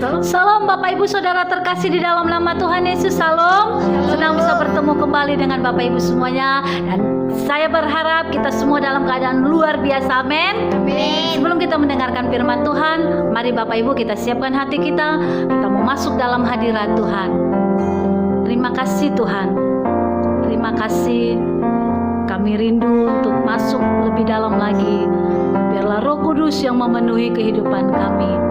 Salam Bapak Ibu Saudara terkasih di dalam nama Tuhan Yesus. Salam. Senang bisa bertemu kembali dengan Bapak Ibu semuanya. Dan saya berharap kita semua dalam keadaan luar biasa. Amin. Sebelum kita mendengarkan firman Tuhan, mari Bapak Ibu kita siapkan hati kita. Kita mau masuk dalam hadirat Tuhan. Terima kasih Tuhan. Terima kasih. Kami rindu untuk masuk lebih dalam lagi. Biarlah Roh Kudus yang memenuhi kehidupan kami.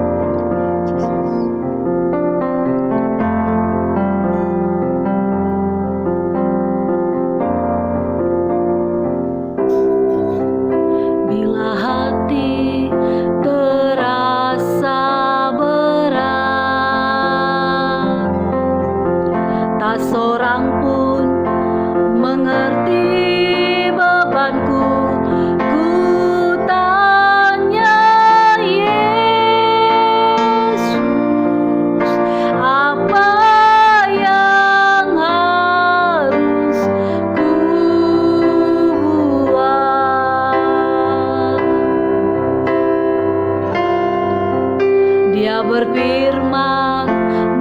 Bila hati terasa berat, tak seorang pun mengerti bebanku. Ku tanya Yesus, apa yang harus ku buat? Dia berfirman,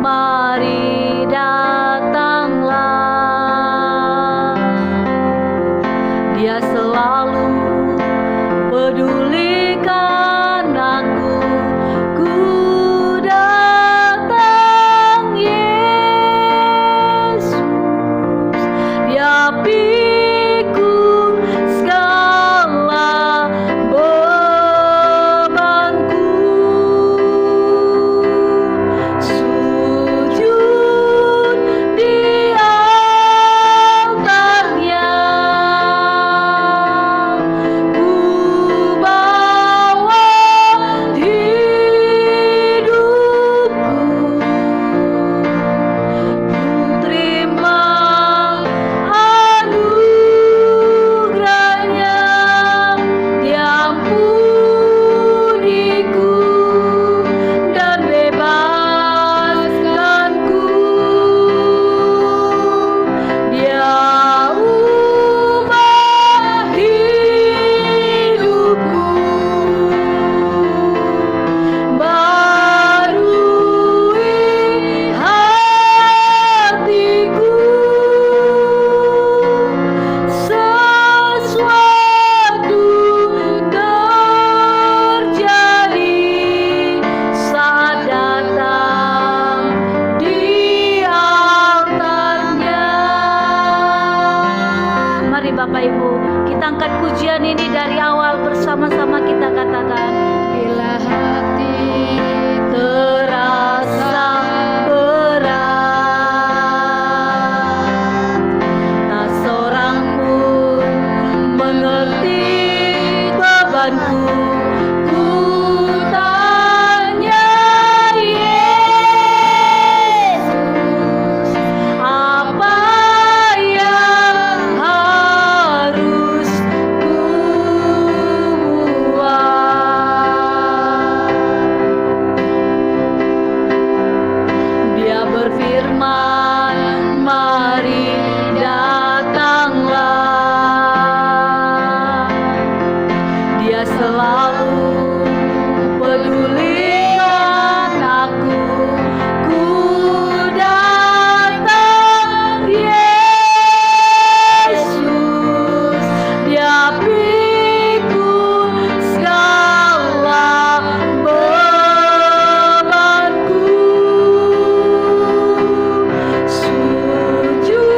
mari datanglah. Dia selalu pedulikan aku. Ku datang Yesus. Dia pikul segala bebanku. Sujud di altarnya. Ku bawa hidupku. Ku terima anugerahnya. Dia ampuniku dan bebaskanku. Dia ubah hidupku, barui hatiku. Sesuatu terjadi saat datang di altarnya. Mari Bapak Ibu, kita angkat pujian ini dari awal bersama-sama kita katakan. Bila hati terasa berat, tak seorang pun mengerti bebanku. Ku tanya Yesus, apa yang harus ku buat? Dia berfirman, mari datanglah. Dia selalu pedulikan aku. Ku datang Yesus. Dia pikul segala bebanku. Sujud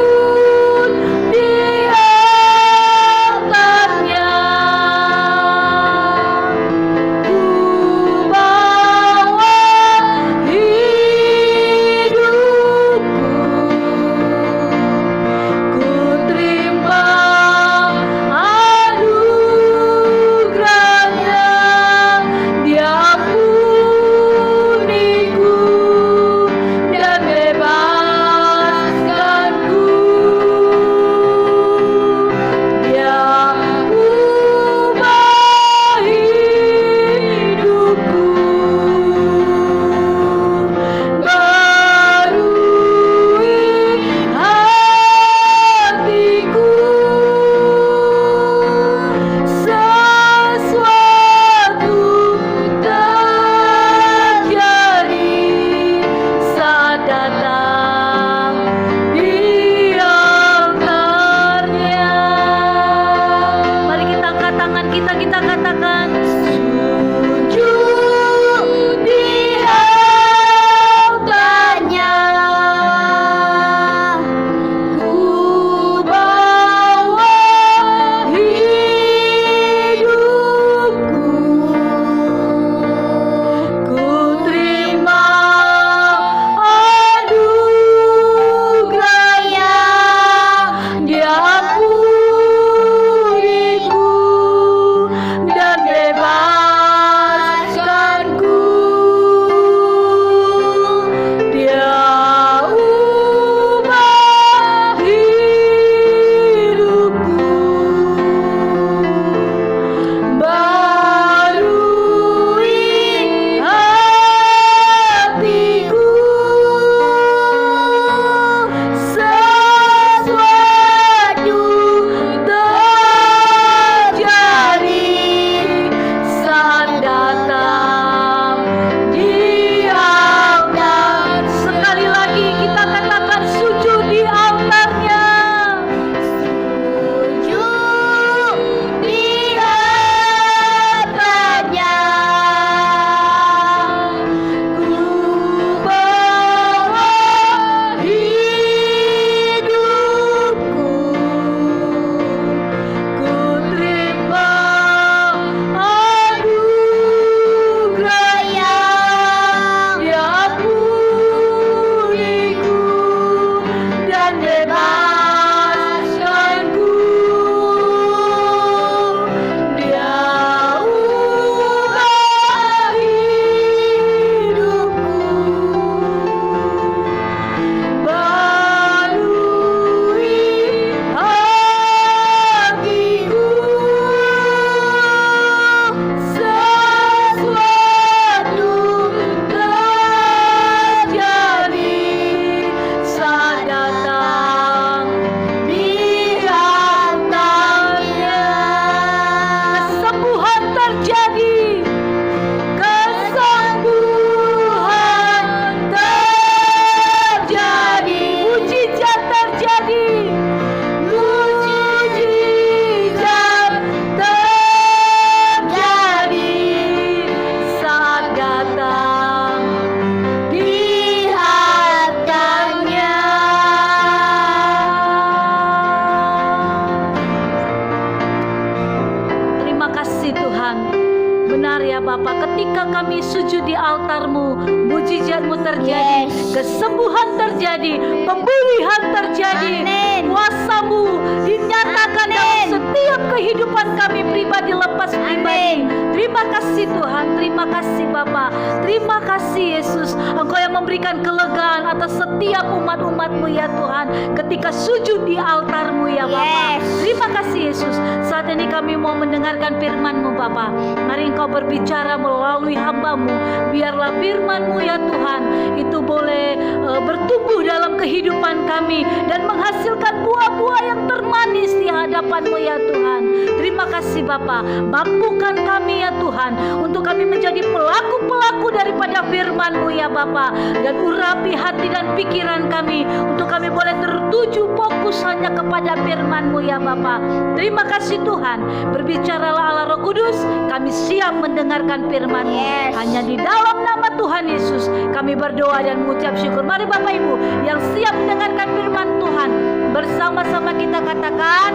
ketika kami sujud di altar-Mu, mujizat-Mu terjadi, kesembuhan terjadi, pemulihan terjadi, kuasa-Mu dinyatakan dalam setiap kehidupan kami pribadi lepas pribadi. Terima kasih Tuhan, terima kasih Bapa, terima kasih Yesus. Engkau yang memberikan kelegaan atas setiap umat-umat-Mu ya Tuhan, ketika sujud di altar-Mu ya Bapa. Terima kasih Yesus. Saat ini kami mau mendengarkan firman-Mu Bapa. Mari Engkau berbicara melalui hamba-Mu. Biarlah firman-Mu ya Tuhan itu boleh bertumbuh dalam kehidupan kami dan menghasilkan buah-buah yang termanis di hadapan-Mu ya Tuhan. Terima kasih Bapa. Mampukan kami ya Tuhan untuk kami menjadi pelaku-pelaku daripada firman-Mu ya Bapa, dan urapi hati dan pikiran kami untuk kami boleh tertuju fokus hanya kepada firman-Mu ya Bapa. Terima kasih Tuhan. Berbicaralah Allah Roh Kudus, kami siap mendengarkan firman-Mu. Hanya di dalam nama Tuhan Yesus kami berdoa dan mengucap syukur. Mari Bapak Ibu yang siap mendengarkan firman Tuhan, bersama-sama kita katakan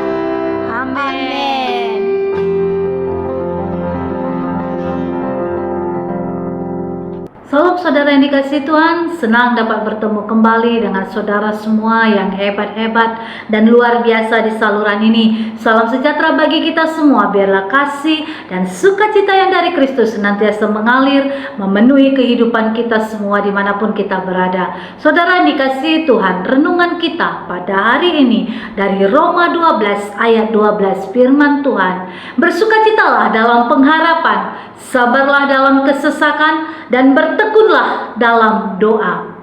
amin. Salam saudara yang dikasihi Tuhan, senang dapat bertemu kembali dengan saudara semua yang hebat-hebat dan luar biasa di saluran ini. Salam sejahtera bagi kita semua, biarlah kasih dan sukacita yang dari Kristus senantiasa mengalir, memenuhi kehidupan kita semua dimanapun kita berada. Saudara yang dikasihi Tuhan, renungan kita pada hari ini dari Roma 12 ayat 12, firman Tuhan, bersukacitalah dalam pengharapan, sabarlah dalam kesesakan, dan bertekunlah dalam doa.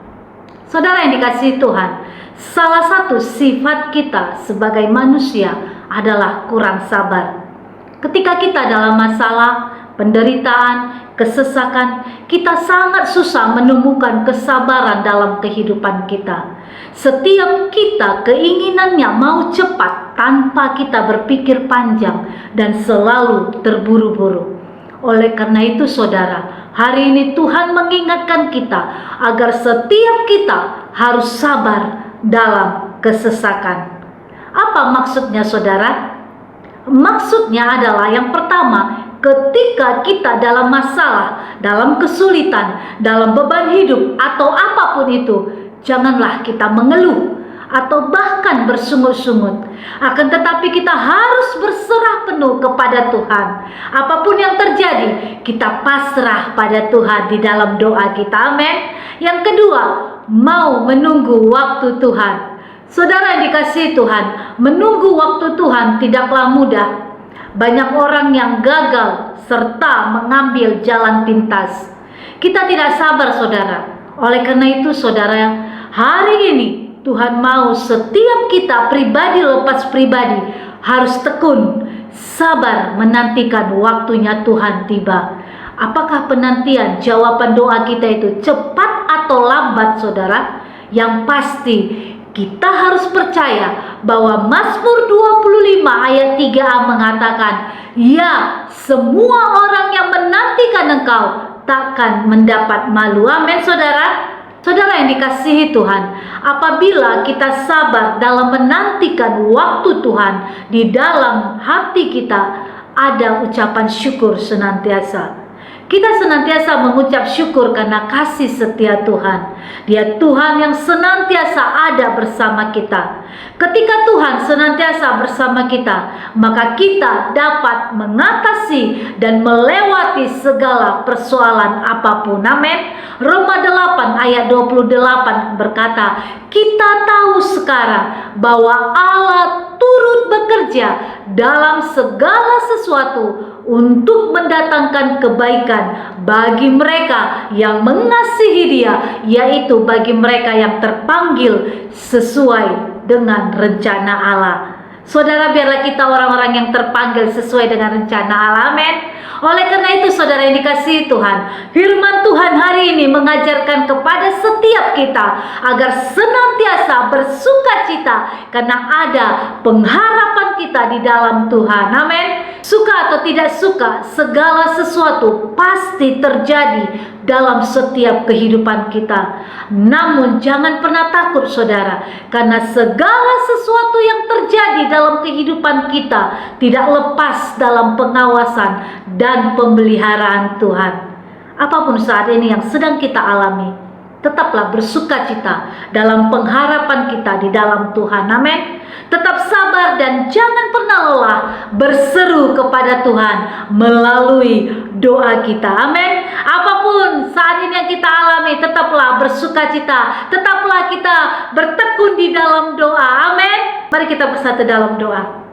Saudara yang dikasihi Tuhan, salah satu sifat kita sebagai manusia adalah kurang sabar. Ketika kita dalam masalah, penderitaan, kesesakan, kita sangat susah menemukan kesabaran dalam kehidupan kita. Setiap kita keinginannya mau cepat tanpa kita berpikir panjang dan selalu terburu-buru. Oleh karena itu saudara, hari ini Tuhan mengingatkan kita agar setiap kita harus sabar dalam kesesakan. Apa maksudnya saudara? Maksudnya adalah yang pertama, ketika kita dalam masalah, dalam kesulitan, dalam beban hidup atau apapun itu, janganlah kita mengeluh atau bahkan bersungut-sungut. Akan tetapi kita harus berserah penuh kepada Tuhan. Apapun yang terjadi, kita pasrah pada Tuhan di dalam doa kita. Amin. Yang kedua, mau menunggu waktu Tuhan. Saudara yang dikasihi Tuhan, menunggu waktu Tuhan tidaklah mudah. Banyak orang yang gagal serta mengambil jalan pintas. Kita tidak sabar saudara. Oleh karena itu saudara, hari ini Tuhan mau setiap kita pribadi lepas pribadi harus tekun, sabar menantikan waktunya Tuhan tiba. Apakah penantian jawaban doa kita itu cepat atau lambat saudara? Yang pasti kita harus percaya bahwa Mazmur 25 ayat 3a mengatakan, ya, semua orang yang menantikan Engkau takkan mendapat malu. Amin saudara. Saudara yang dikasihi Tuhan, apabila kita sabar dalam menantikan waktu Tuhan, di dalam hati kita ada ucapan syukur senantiasa. Kita senantiasa mengucap syukur karena kasih setia Tuhan. Dia Tuhan yang senantiasa ada bersama kita. Ketika Tuhan senantiasa bersama kita, maka kita dapat mengatasi dan melewati segala persoalan apapun. Amin. Roma 8 ayat 28 berkata, kita tahu sekarang bahwa Allah turut bekerja dalam segala sesuatu untuk mendatangkan kebaikan bagi mereka yang mengasihi Dia, yaitu bagi mereka yang terpanggil sesuai dengan rencana Allah. Saudara, biarlah kita orang-orang yang terpanggil sesuai dengan rencana Allah. Amin. Oleh karena itu saudara yang dikasihi Tuhan, firman Tuhan hari ini mengajarkan kepada setiap kita agar senantiasa bersukacita karena ada pengharapan kita di dalam Tuhan. Amin. Suka atau tidak suka, segala sesuatu pasti terjadi dalam setiap kehidupan kita. Namun jangan pernah takut saudara, karena segala sesuatu yang terjadi dalam kehidupan kita tidak lepas dalam pengawasan dan pemeliharaan Tuhan. apapun saat ini yang sedang kita alami, tetaplah bersukacita dalam pengharapan kita di dalam Tuhan. Amin. Tetap sabar dan jangan pernah lelah berseru kepada Tuhan melalui doa kita. Amin. Apapun saat ini yang kita alami, tetaplah bersukacita, tetaplah kita bertekun di dalam doa. Amin. Mari kita bersatu dalam doa.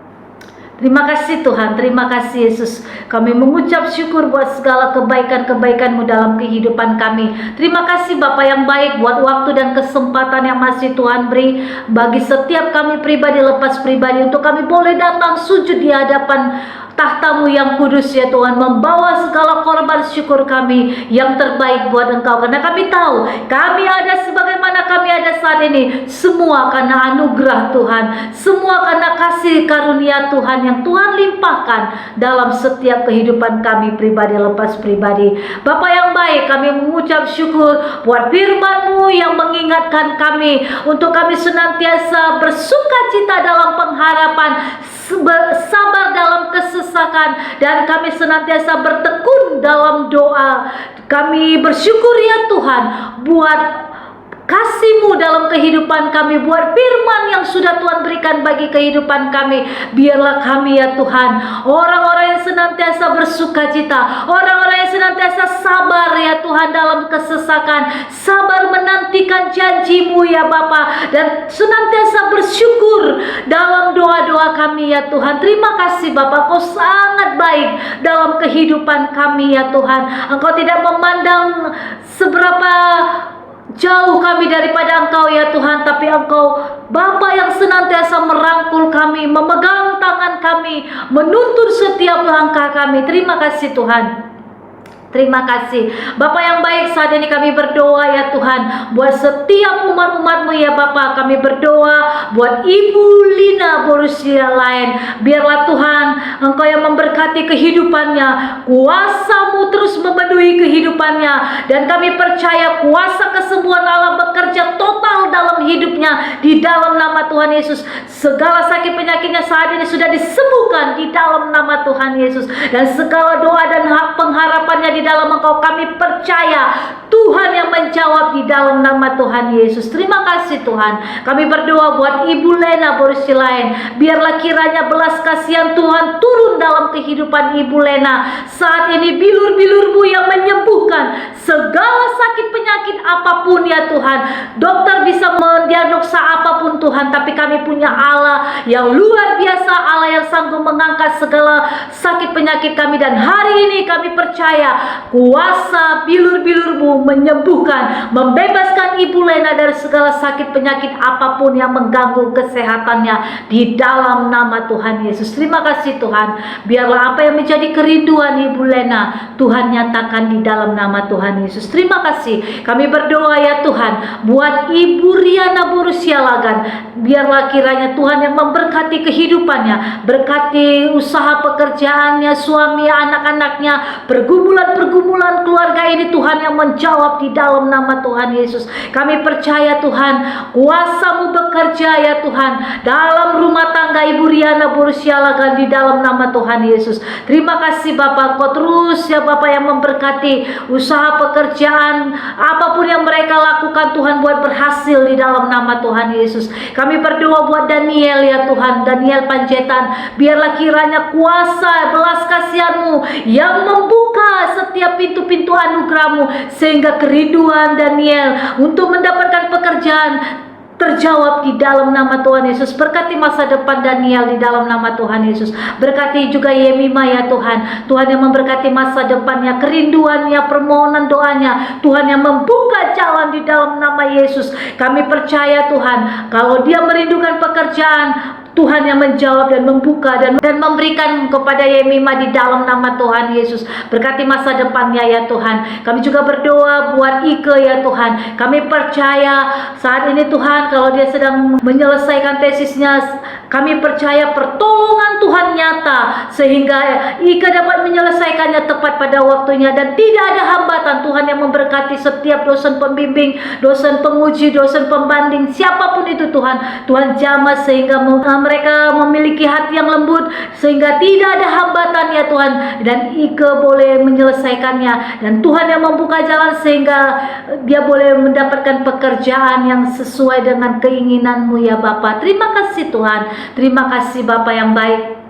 Terima kasih Tuhan, terima kasih Yesus. Kami mengucap syukur buat segala kebaikan-kebaikan-Mu dalam kehidupan kami. Terima kasih Bapa yang baik buat waktu dan kesempatan yang masih Tuhan beri bagi setiap kami pribadi lepas pribadi, untuk kami boleh datang sujud di hadapan tahta-Mu yang kudus ya Tuhan, membawa segala korban syukur kami yang terbaik buat Engkau. Karena kami tahu kami ada sebagaimana kami ada saat ini, semua karena anugerah Tuhan, semua karena kasih karunia Tuhan yang Tuhan limpahkan dalam setiap kehidupan kami pribadi lepas pribadi. Bapa yang baik, kami mengucap syukur buat firman-Mu yang mengingatkan kami untuk kami senantiasa bersukacita dalam pengharapan, sabar dalam kesesakan, dan kami senantiasa bertekun dalam doa. Kami bersyukur ya Tuhan buat kasih-Mu dalam kehidupan kami, buat firman yang sudah Tuhan berikan bagi kehidupan kami. Biarlah kami ya Tuhan, orang-orang yang senantiasa bersukacita, orang-orang yang senantiasa sabar ya Tuhan dalam kesesakan, sabar menantikan janji-Mu ya Bapa, dan senantiasa bersyukur dalam doa-doa kami ya Tuhan. Terima kasih Bapa, Kau sangat baik dalam kehidupan kami ya Tuhan. Engkau tidak memandang seberapa jauh kami daripada Engkau ya Tuhan, tapi Engkau Bapa yang senantiasa merangkul kami, memegang tangan kami, menuntun setiap langkah kami. Terima kasih Tuhan. Terima kasih Bapa yang baik. Saat ini kami berdoa ya Tuhan buat setiap umat-umat-Mu ya Bapa. Kami berdoa buat Ibu Lina Borussia lain. Biarlah Tuhan Engkau yang memberkati kehidupannya, kuasa-Mu terus memenuhi kehidupannya, dan kami percaya kuasa kesembuhan Allah bekerja total dalam hidupnya di dalam nama Tuhan Yesus. Segala sakit penyakitnya saat ini sudah disembuhkan di dalam nama Tuhan Yesus, dan segala doa dan hak pengharapannya di dalam Engkau kami percaya Tuhan yang menjawab di dalam nama Tuhan Yesus. Terima kasih Tuhan. Kami berdoa buat Ibu Lena Borussia lain. Biarlah kiranya belas kasihan Tuhan turun dalam kehidupan Ibu Lena. Saat ini bilur-bilur-Mu yang menyembuhkan segala sakit penyakit apapun ya Tuhan. Dokter bisa mendiagnosa apapun Tuhan, tapi kami punya Allah yang luar biasa, Allah yang sanggup mengangkat segala sakit penyakit kami. Dan hari ini kami percaya kuasa bilur-bilur-Mu menyembuhkan, membebaskan Ibu Lena dari segala sakit penyakit apapun yang mengganggu kesehatannya di dalam nama Tuhan Yesus. Terima kasih Tuhan. Biarlah apa yang menjadi kerinduan Ibu Lena Tuhan nyatakan di dalam nama Tuhan Yesus. Terima kasih. Kami berdoa ya Tuhan buat Ibu Riana Borussia Lagan. Biarlah kiranya Tuhan yang memberkati kehidupannya, berkati usaha pekerjaannya, suami, anak-anaknya, pergumulan keluarga ini Tuhan yang menjawab di dalam nama Tuhan Yesus. Kami percaya Tuhan kuasa-Mu bekerja ya Tuhan dalam rumah tangga Ibu Riana Borussia Lagan di dalam nama Tuhan Yesus. Terima kasih Bapak, Kau terus ya Bapak yang memberkati usaha pekerjaan apapun yang mereka lakukan Tuhan, buat berhasil di dalam nama Tuhan Yesus. Kami berdoa buat Daniel ya Tuhan, Daniel Panjaitan. Biarlah kiranya kuasa belas kasihan-Mu yang membuka setiap pintu-pintu anugerah-Mu, sehingga kerinduan Daniel untuk mendapatkan pekerjaan terjawab di dalam nama Tuhan Yesus. Berkati masa depan Daniel di dalam nama Tuhan Yesus. Berkati juga Yemima ya Tuhan. Tuhan yang memberkati masa depannya, kerinduannya, permohonan doanya. Tuhan yang membuka jalan di dalam nama Yesus. Kami percaya Tuhan, kalau dia merindukan pekerjaan, Tuhan yang menjawab dan membuka dan memberikan kepada Yemima di dalam nama Tuhan Yesus. Berkati masa depannya ya Tuhan. Kami juga berdoa buat Ike ya Tuhan. Kami percaya saat ini Tuhan, kalau dia sedang menyelesaikan tesisnya, kami percaya pertolongan Tuhan nyata, sehingga Ike dapat menyelesaikannya tepat pada waktunya, dan tidak ada hambatan. Tuhan yang memberkati setiap dosen pembimbing, dosen penguji, dosen pembanding, siapapun itu Tuhan. Tuhan jamah sehingga mereka memiliki hati yang lembut sehingga tidak ada hambatan ya Tuhan, dan Ike boleh menyelesaikannya, dan Tuhan yang membuka jalan sehingga dia boleh mendapatkan pekerjaan yang sesuai dengan keinginan-Mu ya Bapa. Terima kasih Tuhan, terima kasih Bapa yang baik.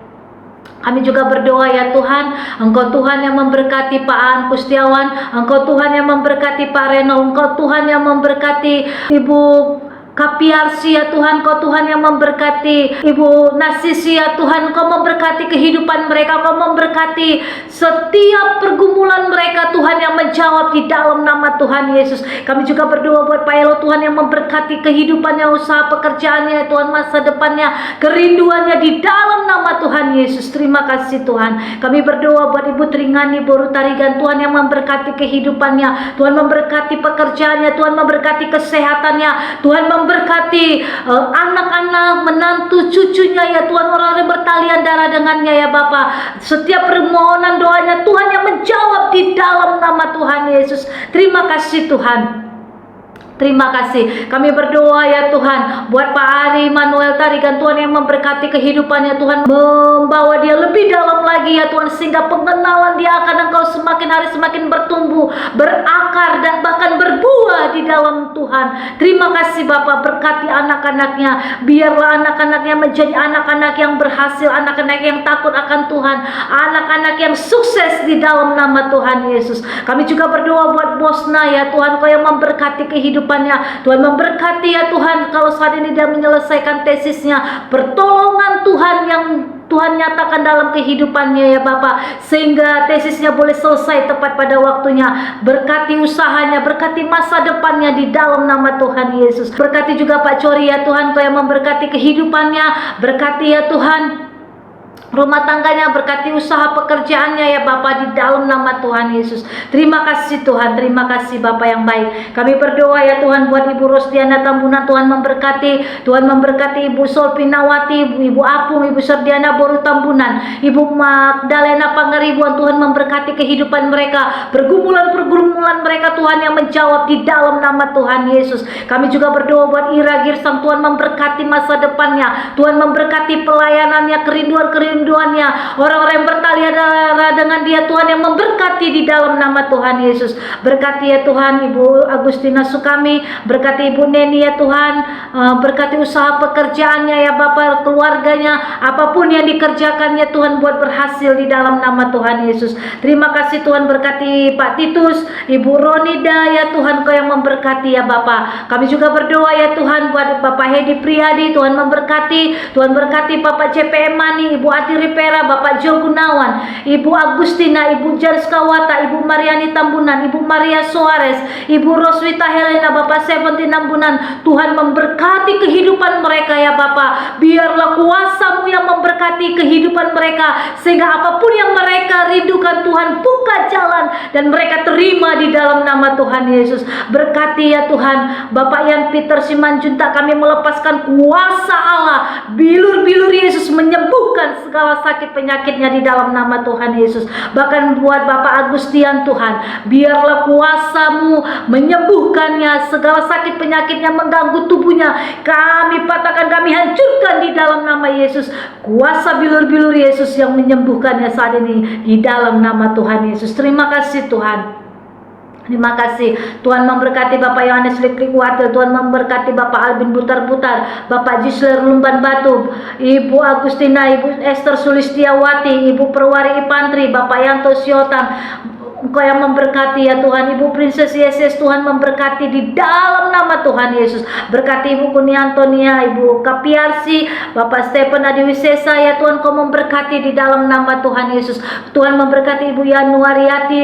Kami juga berdoa ya Tuhan, Engkau Tuhan yang memberkati Pak Aan Kustiawan, Engkau Tuhan yang memberkati Pak Reno, Engkau Tuhan yang memberkati Ibu Kapiarsi ya Tuhan, Kau Tuhan yang memberkati Ibu Nasisi ya Tuhan, Kau memberkati kehidupan mereka, Kau memberkati setiap pergumulan mereka Tuhan, yang menjawab di dalam nama Tuhan Yesus. Kami juga berdoa buat Pak Elo Tuhan, yang memberkati kehidupannya, usaha pekerjaannya Tuhan, masa depannya, kerinduannya di dalam nama Tuhan Yesus. Terima kasih Tuhan. Kami berdoa buat Ibu Tringani Boru Tarigan Tuhan, yang memberkati kehidupannya Tuhan, memberkati pekerjaannya Tuhan, memberkati kesehatannya Tuhan, memberkati anak-anak, menantu, cucunya ya Tuhan, orang yang bertalian darah dengannya ya Bapa. Setiap permohonan doanya Tuhan yang menjawab di dalam nama Tuhan Yesus. Terima kasih Tuhan. Terima kasih. Kami berdoa ya Tuhan buat Pak Ari Manuel Tarigan Tuhan, yang memberkati kehidupannya Tuhan, membawa dia lebih dalam lagi ya Tuhan, sehingga pengenalan dia akan Engkau semakin hari semakin bertumbuh, berakar, dan bahkan berbuah di dalam Tuhan. Terima kasih Bapak, berkati anak-anaknya, biarlah anak-anaknya menjadi anak-anak yang berhasil, anak-anak yang takut akan Tuhan, anak-anak yang sukses di dalam nama Tuhan Yesus. Kami juga berdoa buat Bosna ya Tuhan, Kau yang memberkati kehidupan Tuhan, memberkati ya Tuhan, kalau saat ini dia menyelesaikan tesisnya, pertolongan Tuhan yang Tuhan nyatakan dalam kehidupannya ya Bapak, sehingga tesisnya boleh selesai tepat pada waktunya. Berkati usahanya, berkati masa depannya di dalam nama Tuhan Yesus. Berkati juga Pak Cori ya Tuhan, Kau yang memberkati kehidupannya, berkati ya Tuhan rumah tangganya, berkati usaha pekerjaannya ya Bapa, di dalam nama Tuhan Yesus. Terima kasih Tuhan, terima kasih Bapa yang baik. Kami berdoa ya Tuhan buat Ibu Rosdiana Tambunan, Tuhan memberkati, Tuhan memberkati Ibu Solpinawati, Ibu Apung, Ibu Serdiana Boru Tambunan, Ibu Magdalena Pangaribuan, Tuhan memberkati kehidupan mereka, pergumulan-pergumulan mereka Tuhan yang menjawab di dalam nama Tuhan Yesus. Kami juga berdoa buat Ira Girsang, Tuhan memberkati masa depannya, Tuhan memberkati pelayanannya, kerinduan-kerinduannya, orang-orang yang bertalian darah dengan dia Tuhan, yang memberkati di dalam nama Tuhan Yesus. Berkati ya Tuhan Ibu Agustina Sukami, berkati Ibu Neni ya Tuhan, berkati usaha pekerjaannya ya Bapak, keluarganya, apapun yang dikerjakannya Tuhan, buat berhasil di dalam nama Tuhan Yesus. Terima kasih Tuhan, berkati Pak Titus, Ibu Ronida ya Tuhan, Kau yang memberkati ya Bapak. Kami juga berdoa ya Tuhan buat Bapak Hedi Priyadi, Tuhan memberkati, Tuhan berkati Bapak CPM Mani, Ibu Ati Ripera, Bapak Jo Gunawan, Ibu Agustina, Ibu Jaris Kawata, Ibu Mariani Tambunan, Ibu Maria Soares, Ibu Roswita Helena, Bapak Seventy Tambunan. Tuhan memberkati kehidupan mereka ya Bapak. Biarlah kuasa-Mu yang memberkati kehidupan mereka, sehingga apapun yang mereka rindukan Tuhan, buka jalan dan mereka terima di dalam nama Tuhan Yesus. Berkati ya Tuhan Bapak Yan Peter Simanjuntak, kami melepaskan kuasa Allah, bilur-bilur Yesus menyembuhkan segala sakit penyakitnya di dalam nama Tuhan Yesus. Bahkan buat Bapak Agustian Tuhan, biarlah kuasa-Mu menyembuhkannya, segala sakit penyakitnya mengganggu tubuhnya, kami patahkan, kami hancurkan di dalam nama Yesus. Kuasa bilur-bilur Yesus yang menyembuhkannya saat ini di dalam nama Tuhan Yesus. Terima kasih Tuhan. Terima kasih Tuhan, memberkati Bapak Yohanes Liklik Watil, Tuhan memberkati Bapak Albin Butar-Butar, Bapak Jisler Lumban Batu, Ibu Agustina, Ibu Esther Sulistiawati, Ibu Perwari Ipantri, Bapak Yanto Siotam. Engkau yang memberkati ya Tuhan. Ibu Princess Yesus, Tuhan memberkati di dalam nama Tuhan Yesus. Berkati Ibu Kuni Antonia, Ibu Kapiarsi, Bapak Stephen Adiwisesa ya Tuhan, Kau memberkati di dalam nama Tuhan Yesus. Tuhan memberkati Ibu Yanuariati,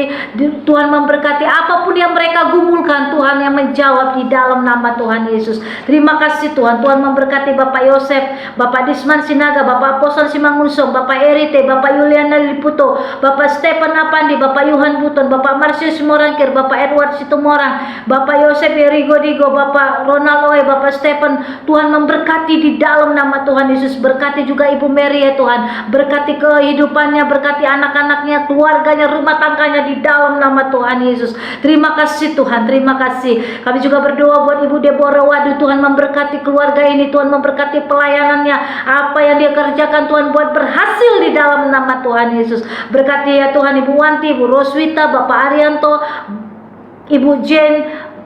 Tuhan memberkati apapun yang mereka gumulkan, Tuhan yang menjawab di dalam nama Tuhan Yesus. Terima kasih Tuhan. Tuhan memberkati Bapak Yosef, Bapak Disman Sinaga, Bapak Aposan Simangunsong, Bapak Erite, Bapak Yuliana Liputo, Bapak Stephen Apandi, Bapak Yohan Buton, Bapak Marsius Morangkir, Bapak Edward Situmorang, Bapak Yosef Erigo Digo, Bapak Ronald Oe, Bapak Stephen. Tuhan memberkati di dalam nama Tuhan Yesus. Berkati juga Ibu Mary ya Tuhan, berkati kehidupannya, berkati anak-anaknya, keluarganya, rumah tangganya di dalam nama Tuhan Yesus. Terima kasih Tuhan, terima kasih. Kami juga berdoa buat Ibu Deborah Deborah, waduh Tuhan memberkati keluarga ini, Tuhan memberkati pelayanannya, apa yang dia kerjakan Tuhan buat berhasil di dalam nama Tuhan Yesus. Berkati ya Tuhan Ibu Wanti, Ibu Roswita, Bapak Arianto, Ibu Jen,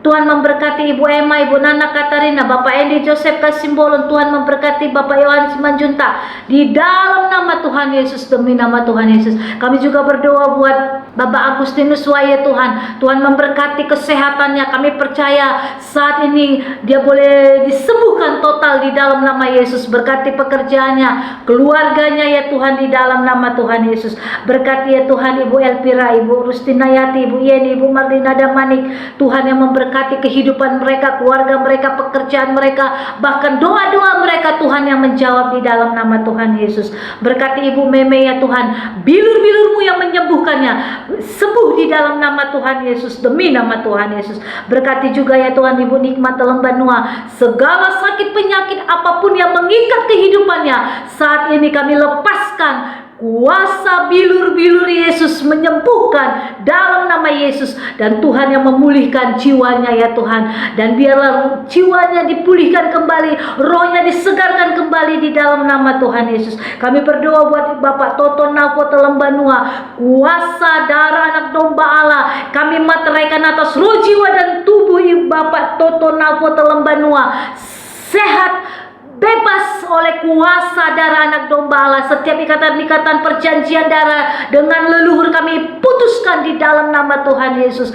Tuhan memberkati Ibu Emma, Ibu Nana Katarina, Bapak Endi Joseph Kasimbolon, Tuhan memberkati Bapak Yohanes Simanjuntak di dalam nama Tuhan Yesus, demi nama Tuhan Yesus. Kami juga berdoa buat Bapak Agustinus Waya Tuhan, Tuhan memberkati kesehatannya. Kami percaya saat ini dia boleh disembuhkan total di dalam nama Yesus. Berkati pekerjaannya, keluarganya ya Tuhan di dalam nama Tuhan Yesus. Berkati ya Tuhan Ibu Elvira, Ibu Rustinayati, Ibu Yeni, Ibu Marlina Damanik, Tuhan yang memberkati kehidupan mereka, keluarga mereka, pekerjaan mereka, bahkan doa-doa mereka Tuhan yang menjawab di dalam nama Tuhan Yesus. Berkati Ibu Meme ya Tuhan, bilur-bilurmu yang menyembuhkannya sembuh di dalam nama Tuhan Yesus, demi nama Tuhan Yesus. Berkati juga ya Tuhan Ibu Nikmat dalam Banua, segala sakit penyakit apapun yang mengikat kehidupannya saat ini kami lepaskan. Kuasa bilur-bilur Yesus menyembuhkan dalam nama Yesus, dan Tuhan yang memulihkan jiwanya ya Tuhan, dan biarlah jiwanya dipulihkan kembali, rohnya disegarkan kembali di dalam nama Tuhan Yesus. Kami berdoa buat Bapak Toto Nafo Telembanua, kuasa darah anak domba Allah kami materaikan atas roh, jiwa dan tubuh Bapak Toto Nafo Telembanua, sehat, bebas oleh kuasa darah anak domba Allah. Setiap ikatan-ikatan perjanjian darah dengan leluhur kami putuskan di dalam nama Tuhan Yesus.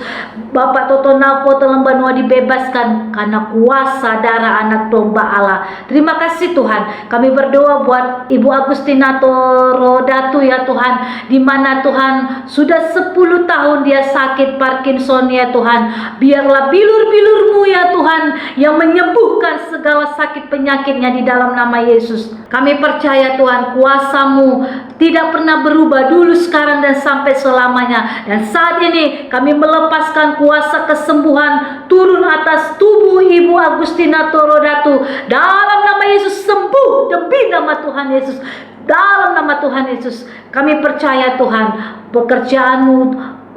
Bapak Toto Nafo Telembanua dibebaskan karena kuasa darah anak domba Allah. Terima kasih Tuhan. Kami berdoa buat Ibu Agustinato Rodatu ya Tuhan, di mana Tuhan sudah 10 tahun dia sakit Parkinson ya Tuhan. Biarlah bilur-bilur-Mu ya Tuhan yang menyembuhkan segala sakit penyakitnya di dalam nama Yesus. Kami percaya Tuhan, kuasa-Mu tidak pernah berubah dulu, sekarang dan sampai selamanya. Dan saat ini kami melepaskan kuasa kesembuhan turun atas tubuh Ibu Agustinato Rodatu dalam nama Yesus. Sembuh demi nama Tuhan Yesus, dalam nama Tuhan Yesus. Kami percaya Tuhan, pekerjaan-Mu,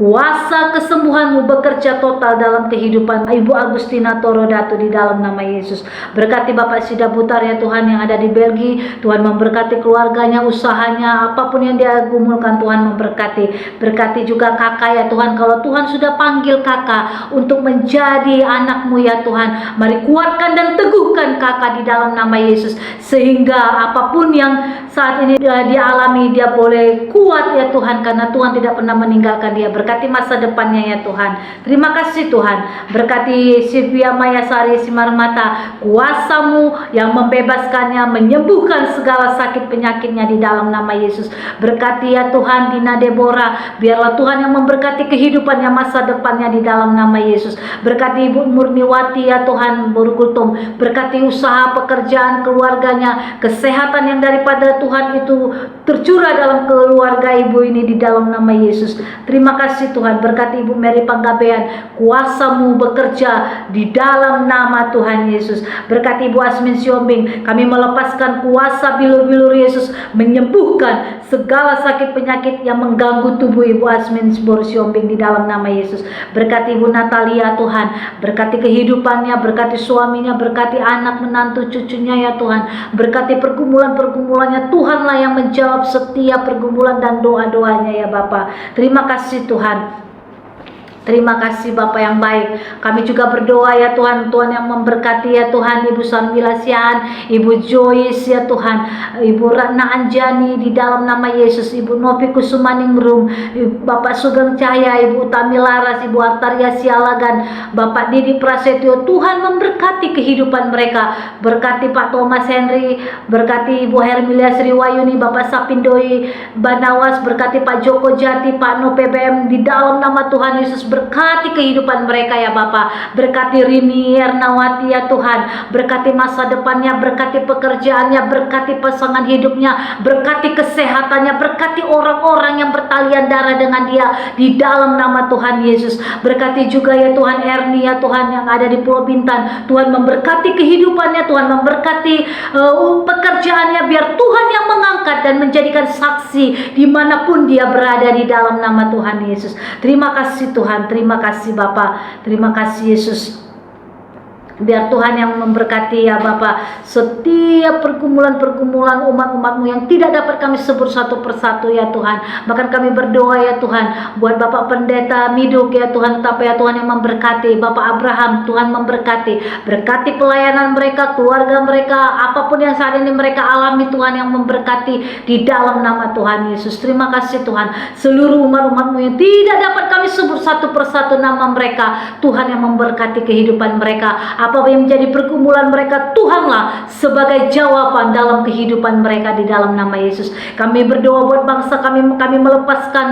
kuasa kesembuhan-Mu bekerja total dalam kehidupan Ibu Agustinato Rodatu di dalam nama Yesus. Berkati Bapak Sida Butar ya Tuhan yang ada di Belgia. Tuhan memberkati keluarganya, usahanya, apapun yang dia gumulkan Tuhan memberkati. Berkati juga kakak ya Tuhan, kalau Tuhan sudah panggil kakak untuk menjadi anak-Mu ya Tuhan, mari kuatkan dan teguhkan kakak di dalam nama Yesus, sehingga apapun yang saat ini dia alami, dia boleh kuat ya Tuhan, karena Tuhan tidak pernah meninggalkan dia. Berkati masa depannya ya Tuhan. Terima kasih Tuhan. Berkati Sylvia Mayasari Simarmata, kuasa-Mu yang membebaskannya, menyembuhkan segala sakit penyakitnya di dalam nama Yesus. Berkati ya Tuhan Dina Deborah, biarlah Tuhan yang memberkati kehidupannya, masa depannya di dalam nama Yesus. Berkati Ibu Murniwati ya Tuhan Borukultum, berkati usaha, pekerjaan, keluarganya, kesehatan yang daripada Tuhan itu tercurah dalam keluarga Ibu ini di dalam nama Yesus. Terima kasih Tuhan. Berkati Ibu Mary Panggabean, kuasa-Mu bekerja di dalam nama Tuhan Yesus. Berkati Ibu Asmin Siombing, kami melepaskan kuasa bilur-bilur Yesus menyembuhkan segala sakit penyakit yang mengganggu tubuh Ibu Asmin Siombing di dalam nama Yesus. Berkati Ibu Natalia Tuhan, berkati kehidupannya, berkati suaminya, berkati anak menantu cucunya ya Tuhan. Berkati pergumulan-pergumulannya, Tuhanlah yang menjawab setiap pergumulan dan doa-doanya ya Bapa. Terima kasih Tuhan. Terima kasih Bapak yang baik. Kami juga berdoa ya Tuhan, Tuhan yang memberkati ya Tuhan Ibu Sanwilasian, Ibu Joyce ya Tuhan, Ibu Ratna Anjani di dalam nama Yesus, Ibu Novi Kusumaningrum, Bapak Sugeng Cahaya, Ibu Tamilaras, Ibu Artaria Sialagan, Bapak Didi Prasetyo. Tuhan memberkati kehidupan mereka. Berkati Pak Thomas Henry, berkati Ibu Hermilia Sriwayuni, Bapak Sapindoi Banawas, berkati Pak Joko Jati, Pak No PBM di dalam nama Tuhan Yesus. Berkati kehidupan mereka ya Bapak. Berkati Rini Ernawati ya Tuhan. Berkati masa depannya, berkati pekerjaannya, berkati pasangan hidupnya, berkati kesehatannya, berkati orang-orang yang bertalian darah dengan dia di dalam nama Tuhan Yesus. Berkati juga ya Tuhan Erni ya Tuhan yang ada di Pulau Bintan. Tuhan memberkati kehidupannya, Tuhan memberkati pekerjaannya, biar Tuhan yang mengangkat dan menjadikan saksi dimanapun dia berada di dalam nama Tuhan Yesus. Terima kasih Tuhan. Terima kasih Bapa, terima kasih Yesus. Biar Tuhan yang memberkati ya Bapak setiap pergumulan-pergumulan umat-umat-Mu yang tidak dapat kami sebut satu persatu ya Tuhan. Bahkan kami berdoa ya Tuhan buat Bapak Pendeta Miduk ya Tuhan, tetap ya Tuhan yang memberkati Bapak Abraham, Tuhan memberkati, berkati pelayanan mereka, keluarga mereka, apapun yang saat ini mereka alami Tuhan yang memberkati di dalam nama Tuhan Yesus. Terima kasih Tuhan, seluruh umat-umat-Mu yang tidak dapat kami sebut satu persatu nama mereka, Tuhan yang memberkati kehidupan mereka. Apa yang menjadi pergumulan mereka, Tuhanlah sebagai jawaban dalam kehidupan mereka di dalam nama Yesus. Kami berdoa buat bangsa kami melepaskan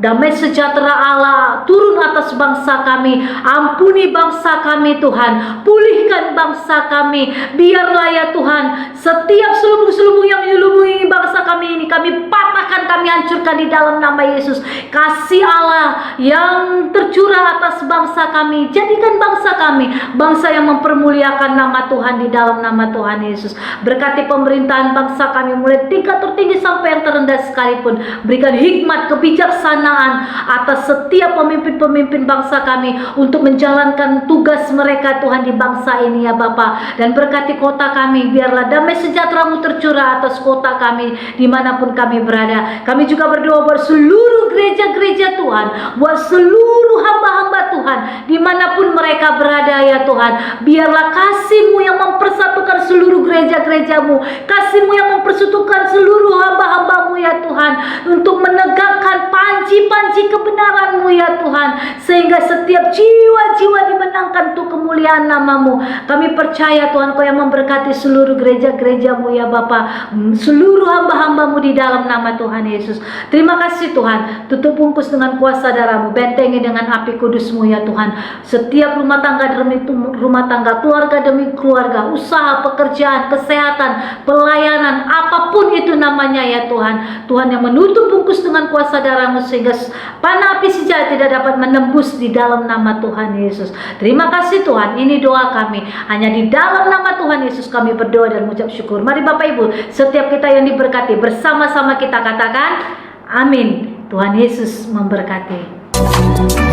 damai sejahtera Allah turun atas bangsa kami. Ampuni bangsa kami Tuhan, pulihkan bangsa kami. Biarlah ya Tuhan setiap selubung-selubung yang menyelubungi bangsa kami ini kami patahkan, kami hancurkan di dalam nama Yesus. Kasih Allah yang tercurah atas bangsa kami, jadikan bangsa kami bangsa yang mempermuliakan nama Tuhan di dalam nama Tuhan Yesus. Berkati pemerintahan bangsa kami mulai tingkat tertinggi sampai yang terendah sekalipun. Berikan hikmat, kebijaksanaan atas setiap pemimpin-pemimpin bangsa kami untuk menjalankan tugas mereka Tuhan di bangsa ini ya Bapa. Dan berkati kota kami, biarlah damai sejahtera-Mu tercurah atas kota kami dimanapun kami berada. Kami juga berdoa buat seluruh gereja-gereja Tuhan, buat seluruh hamba-hamba Tuhan dimanapun mereka berada ya Tuhan. Biarlah kasih-Mu yang mempersatukan seluruh gereja-gereja-Mu, kasih-Mu yang mempersatukan seluruh hamba-hamba-Mu ya Tuhan, untuk menegakkan panji kebenaran-Mu ya Tuhan, sehingga setiap jiwa-jiwa dimenangkan untuk kemuliaan nama-Mu. Kami percaya Tuhan Kau yang memberkati seluruh gereja-gereja-Mu ya Bapa, seluruh hamba-hamba-Mu di dalam nama Tuhan Yesus. Terima kasih Tuhan, tutup bungkus dengan kuasa darah-Mu, bentengi dengan api kudus-Mu ya Tuhan. Setiap rumah tangga demi rumah tangga, keluarga demi keluarga, usaha, pekerjaan, kesehatan, pelayanan, apapun itu namanya ya Tuhan. Tuhan yang menutup bungkus dengan kuasa darah-Mu sehingga panah api si jahat tidak dapat menembus di dalam nama Tuhan Yesus. Terima kasih Tuhan, ini doa kami. Hanya di dalam nama Tuhan Yesus kami berdoa dan mengucap syukur. Mari Bapak Ibu, setiap kita yang diberkati, bersama-sama kita katakan amin. Tuhan Yesus memberkati.